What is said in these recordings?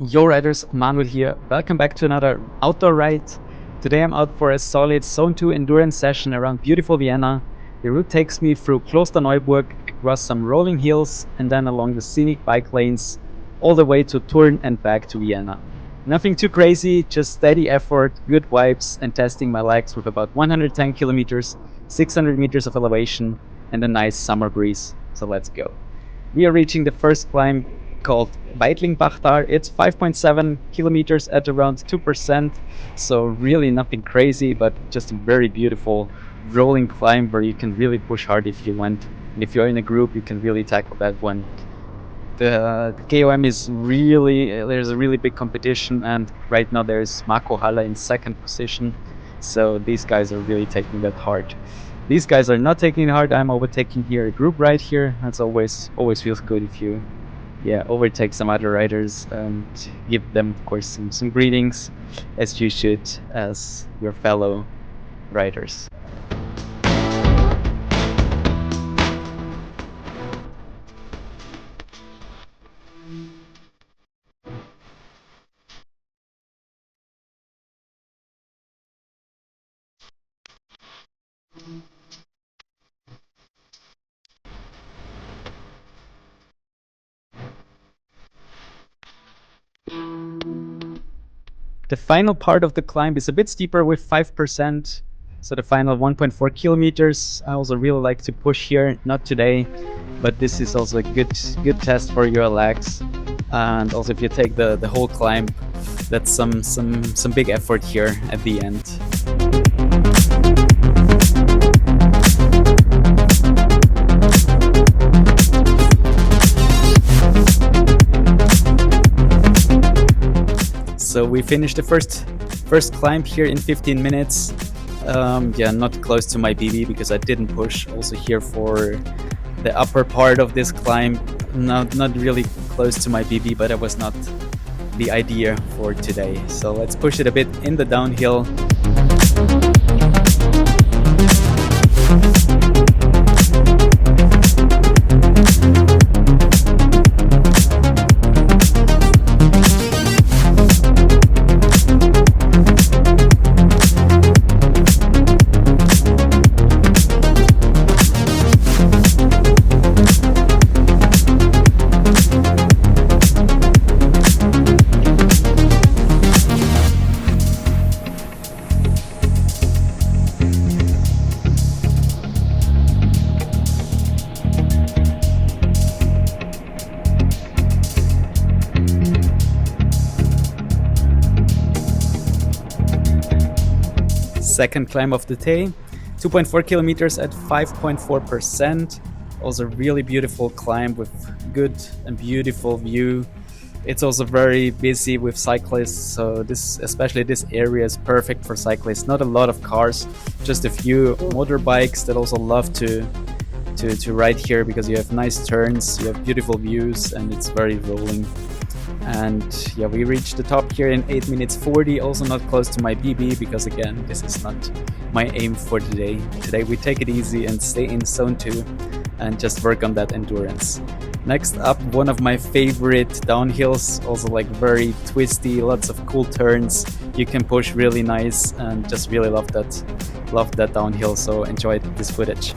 Yo riders, Manuel here. Welcome back to another outdoor ride. Today I'm out for a solid Zone 2 endurance session around beautiful Vienna. The route takes me through Klosterneuburg, across some rolling hills and then along the scenic bike lanes all the way to Tulln and back to Vienna. Nothing too crazy, just steady effort, good vibes and testing my legs with about 110 kilometers, 600 meters of elevation and a nice summer breeze. So let's go. We are reaching the first climb called Bling Baktar. It's 5.7 kilometers at around 2%, so really nothing crazy, but just a very beautiful rolling climb where you can really push hard if you want. And if you're in a group, you can really tackle that one. The KOM is really, there's a really big competition, and right now there's Marco Haller in second position, so these guys are really taking that hard. These guys are not taking it hard. I'm overtaking here a group right here. That's always feels good if you overtake some other riders and give them, of course, some greetings, as you should as your fellow riders. The final part of the climb is a bit steeper with 5%. So the final 1.4 kilometers. I also really like to push here, not today, but this is also a good test for your legs. And also if you take the whole climb, that's some big effort here at the end. So we finished the first climb here in 15 minutes. Not close to my BB because I didn't push. Also here for the upper part of this climb, not really close to my BB, but it was not the idea for today. So let's push it a bit in the downhill. Second climb of the day, 2.4 kilometers at 5.4%. Also really beautiful climb with good and beautiful view. It's also very busy with cyclists, so especially this area is perfect for cyclists. Not a lot of cars, just a few motorbikes that also love to ride here because you have nice turns, you have beautiful views, and it's very rolling. And yeah, we reached the top here in 8 minutes 40, also not close to my BB because again, this is not my aim for today. Today we take it easy and stay in Zone 2 and just work on that endurance. Next up, one of my favorite downhills, also like very twisty, lots of cool turns. You can push really nice and just really love that downhill, so enjoy this footage.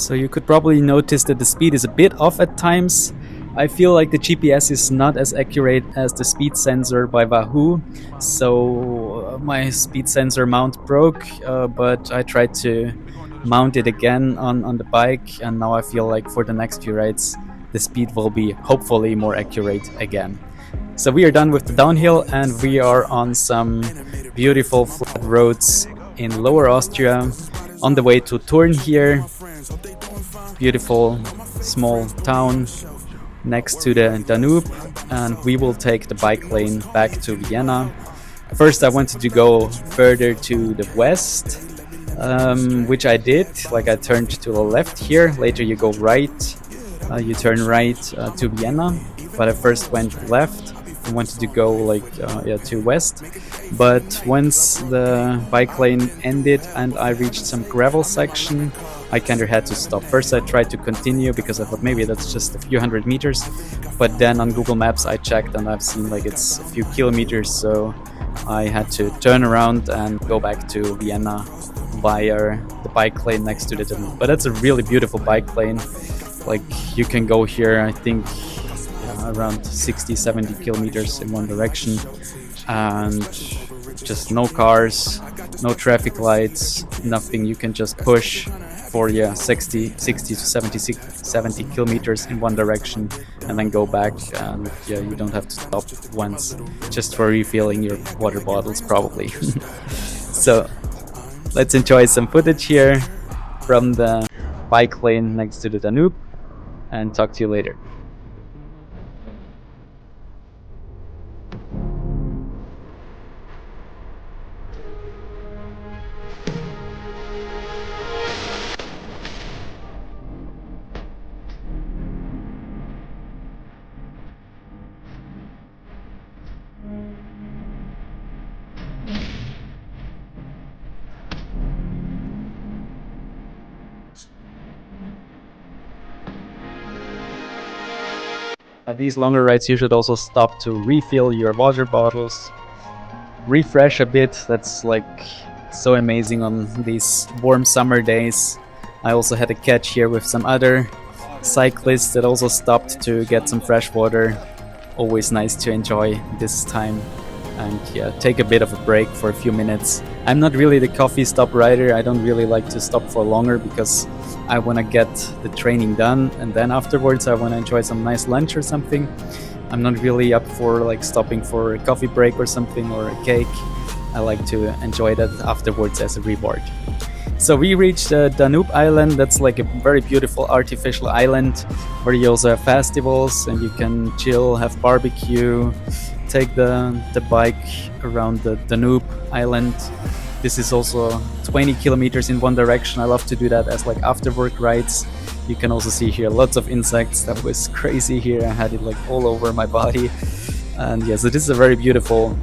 So you could probably notice that the speed is a bit off at times. I feel like the GPS is not as accurate as the speed sensor by Wahoo. So my speed sensor mount broke, but I tried to mount it again on the bike, and now I feel like for the next few rides the speed will be hopefully more accurate again. So we are done with the downhill and we are on some beautiful flat roads in Lower Austria on the way to Tulln here. Beautiful small town next to the Danube, and we will take the bike lane back to Vienna. First I wanted to go further to the west, which I did. Like I turned to the left here, later you go right, you turn right to Vienna, but I first went left. I wanted to go like to west, but once the bike lane ended and I reached some gravel section, I kind of had to stop. First I tried to continue because I thought maybe that's just a few hundred meters, but then on Google Maps I checked and I've seen like it's a few kilometers, so I had to turn around and go back to Vienna via the bike lane next to the Danube. But that's a really beautiful bike lane. Like you can go here, I think around 60-70 kilometers in one direction, and just no cars, no traffic lights, nothing. You can just push for 60 to 70 kilometers in one direction and then go back, and you don't have to stop once just for refilling your water bottles probably. So let's enjoy some footage here from the bike lane next to the Danube and talk to you later. At these longer rides you should also stop to refill your water bottles, refresh a bit. That's like so amazing on these warm summer days. I also had a catch here with some other cyclists that also stopped to get some fresh water. Always nice to enjoy this time and take a bit of a break for a few minutes. I'm not really the coffee stop rider. I don't really like to stop for longer because I want to get the training done and then afterwards I want to enjoy some nice lunch or something. I'm not really up for like stopping for a coffee break or something or a cake. I like to enjoy that afterwards as a reward. So we reached Danube Island. That's like a very beautiful artificial island where you also have festivals and you can chill, have barbecue, take the bike around the Danube Island. This is also 20 kilometers in one direction. I love to do that as like after work rides. You can also see here lots of insects. That was crazy here. I had it like all over my body. And so this is a very beautiful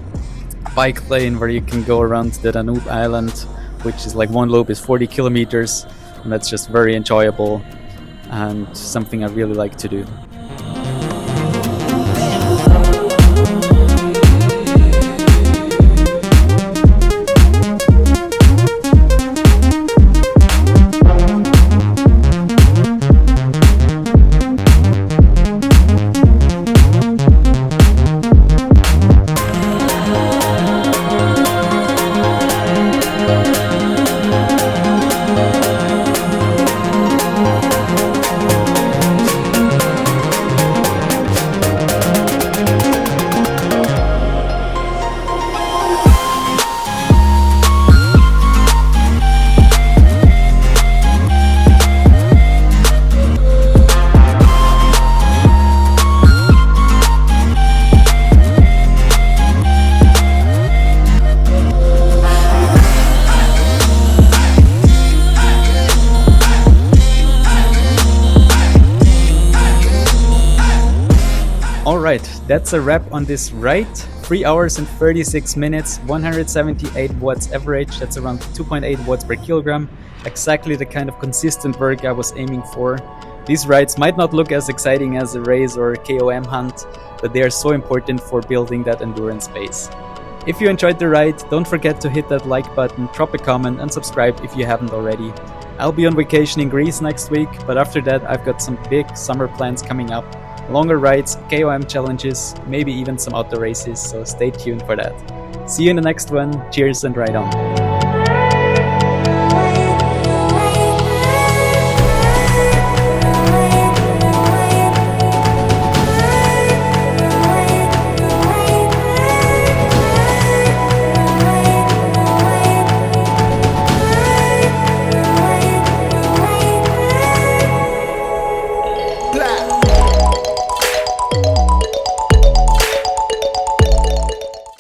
bike lane where you can go around the Danube Island, which is like one loop is 40 kilometers. And that's just very enjoyable and something I really like to do. Alright, that's a wrap on this ride. 3 hours and 36 minutes, 178 watts average, that's around 2.8 watts per kilogram. Exactly the kind of consistent work I was aiming for. These rides might not look as exciting as a race or a KOM hunt, but they are so important for building that endurance base. If you enjoyed the ride, don't forget to hit that like button, drop a comment and subscribe if you haven't already. I'll be on vacation in Greece next week, but after that I've got some big summer plans coming up. Longer rides, KOM challenges, maybe even some outdoor races, so stay tuned for that. See you in the next one. Cheers and ride on.